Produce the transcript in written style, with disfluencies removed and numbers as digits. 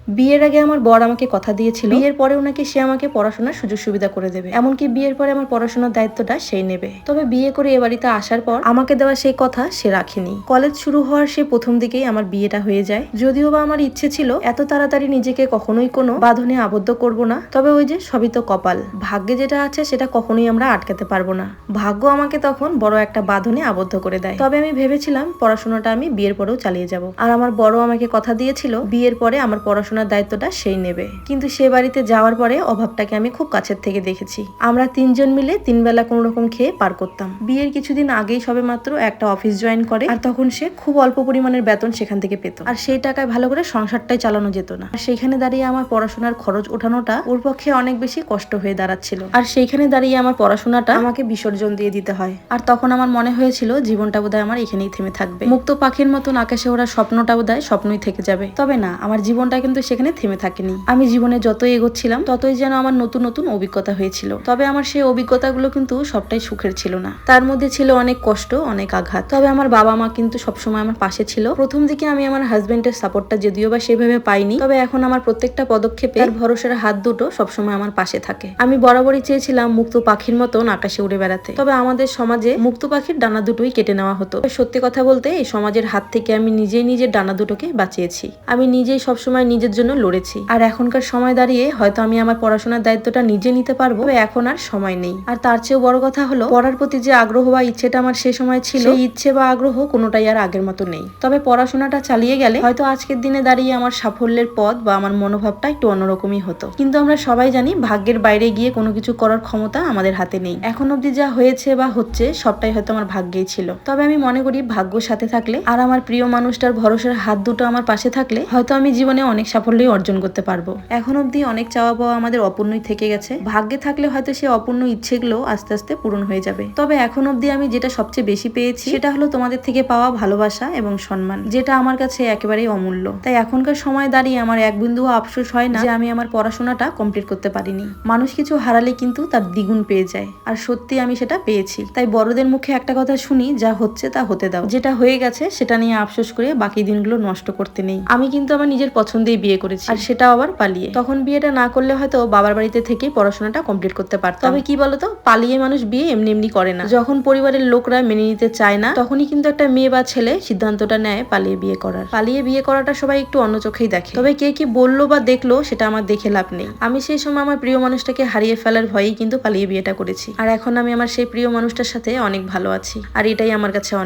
বিয়ের আগে আমার বর আমাকে কথা দিয়েছিল বিয়ের পরেও নাকি সে আমাকে পড়াশোনার সুযোগ সুবিধা করে দেবে, এমনকি বিয়ের পরে আমার পড়াশোনার দায়িত্বটা সেই নেবে। তবে বিয়ে করে এ বাড়িতে আসার পর আমাকে দেওয়া সেই কথা সে রাখেনি। কলেজ শুরু হওয়ার সে প্রথম দিকেই আমার বিয়েটা হয়ে যায়। যদিও বা আমার ইচ্ছে ছিল এত তাড়াতাড়ি নিজেকে কখনোই কোনো বাঁধনে আবদ্ধ করব না, তবে ওই যে সবই তো কপাল, ভাগ্যে যেটা আছে সেটা কখনোই আমরা আটকাতে পারবো না। ভাগ্য আমাকে তখন বড় একটা বাঁধনে আবদ্ধ করে দেয়। তবে আমি ভেবেছিলাম পড়াশোনাটা আমি বিয়ের পরেও চালিয়ে যাব, আর আমার বড় আমাকে কথা দিয়েছিল বিয়ের পরে আমার পড়াশোনার দায়িত্বটা সেই নেবে। কিন্তু সে বাড়িতে যাওয়ার পরে অভাবটাকে আমি খুব কাছের থেকে দেখেছি। আমরা তিনজন মিলে 3 বেলা কোনো রকম খেয়ে পার করতাম। বিয়ের কিছুদিন আগেই সবে মাত্র একটা অফিস জয়েন করে, আর তখন সে খুব অল্প পরিমাণের বেতন সেখান থেকে পেত, আর সেই টাকায় ভালো করে সংসারটাই চালানো যেত না। আর সেইখানে দাঁড়িয়ে আমার পড়াশোনার খরচ ওঠানোটা ওর পক্ষে অনেক বেশি কষ্ট হয়ে দাঁড়াচ্ছিল, আর সেইখানে দাঁড়িয়ে আমার পড়াশোনাটা আমাকে বিসর্জন দিয়ে দিতে হয়। আর তখন আমার মনে হয়েছিল জীবনটা বোধহয় আমার এখানেই থেমে থাকবে, মুক্ত পাখির মতন আকাশে ওরা স্বপ্নটা বোধহয় স্বপ্নই থেকে যাবে। তবে না, আমার জীবনটা কিন্তু সেখানে থেমে থাকেনি। আমি জীবনে যতই এগোচ্ছিলাম ততই যেন আমার নতুন নতুন অভিজ্ঞতা হয়েছিল। তবে আমার সেই অভিজ্ঞতাগুলো কিন্তু সবটাই সুখের ছিল না, তার মধ্যে ছিল অনেক কষ্ট, অনেক আঘাত। তবে আমার বাবা মা কিন্তু সবসময় আমার পাশে ছিল। প্রথম দিকে আমি আমার হাজবেন্ডের সাপোর্টটা যদিও বা সেভাবে পাইনি, তবে এখন আমার প্রত্যেকটা পদক্ষেপে তার ভরসার হাত দুটো সবসময় আমার পাশে থাকে। আমি বরাবরই চেয়েছিলাম মুক্ত পাখির মতন আকাশে উড়ে বেড়াতে, তবে আমাদের সমাজে মুক্ত পাখির ডানা দুটোই কেটে নেওয়া হতো। সত্যি কথা বলতে এই সমাজের হাত থেকে আমি নিজেই নিজের ডানা দুটোকে বাঁচিয়েছি। আমি নিজেই সবসময় নিজের জন্য লড়েছি। আর এখনকার সময় দাঁড়িয়ে হয়তো আমি আমার পড়াশোনার দায়িত্বটা নিজে নিতে পারবো, এখন আর সময় নেই। আর তার চেয়েও বড় কথা হলো পড়ার প্রতি যে আগ্রহ বা ইচ্ছেটা আমার সে সময় ছিল, সেই ইচ্ছে বা আগ্রহ কোনোটাই আর আগের মতো নেই। তবে পড়াশোনাটা চালিয়ে গেলে হয়তো আজকের দিনে দাঁড়িয়ে আমার সাফল্যের পথ বা আমার মনোভাবটা একটু অন্যরকমই হতো। কিন্তু আমরা সবাই জানি ভাগ্যের বাইরে গিয়ে কোনো কিছু করার ক্ষমতা আমাদের হাতে নেই। এখন অব্দি যা হয়েছে বা হচ্ছে সবটাই হয়তো আমার ভাগ্যেই ছিল। তবে আমি মনে করি ভাগ্যর সাথে থাকলে আর আমার প্রিয় মানুষটার ভরসার হাত দুটো আমার পাশে থাকলে হয়তো আমি জীবনে অনেক সাফল্যই অর্জন করতে পারবো। এখন অব্দি অনেক চাওয়া পাওয়া আমাদের অপূর্ণই থেকে গেছে, ভাগ্যে থাকলে হয়তো সে অপূর্ণ ইচ্ছেগুলো আস্তে আস্তে পূরণ হয়ে যাবে। তবে এখন অব্দি আমি যেটা সবচেয়ে বেশি পেয়েছি সেটা হলো তোমাদের থেকে পাওয়া ভালোবাসা এবং সম্মান, যেটা আমার কাছে একেবারেই অমূল্য। তাই এখনকার সময় দাঁড়িয়ে আমার এক বিন্দুও আফসোস হয় না যে আমি আমার পড়াশোনাটা কমপ্লিট করতে পারিনি। মানুষ কিছু হারালে কিন্তু তার দ্বিগুণ পেয়ে যায়, আর সত্যি আমি সেটা পেয়েছি। তাই বড়দের মুখে একটা কথা শুনি, যা হচ্ছে তা হতে দাও, যেটা হয়ে গেছে সেটা নিয়ে আফসোস করে বাকি দিনগুলো নষ্ট করতে নেই। আমি কিন্তু আমার নিজের পছন্দেই বিয়ে করেছি, আর সেটাও আবার পালিয়ে। তখন বিয়েটা না করলে হয়তো বাবার বাড়িতে থেকেই পড়াশোনাটা কমপ্লিট করতে পারতাম। তবে কি বলতো, পালিয়ে মানুষ বিয়ে এমনি এমনি করে না। যখন পরিবারের লোকরা মেনে নিতে চায় না, তখনই কিন্তু একটা মেয়ে বা ছেলে সিদ্ধান্তটা নেয় পালিয়ে বিয়ে করার। পালিয়ে বিয়ে করাটা সবাই একটু অন্য চোখেই দেখে, তবে কে কি বললো বা দেখলো সেটা আমার দেখে লাভ নেই। আমি সেই সময় আমার প্রিয় মানুষটাকে হারিয়ে ফেলার ভয়েই কিন্তু পালিয়ে বিয়েটা করেছি, আর এখন আমি আমার সেই প্রিয় মানুষটার সাথে অনেক ভালো আছি, আর এটাই আমার কাছে অনেক।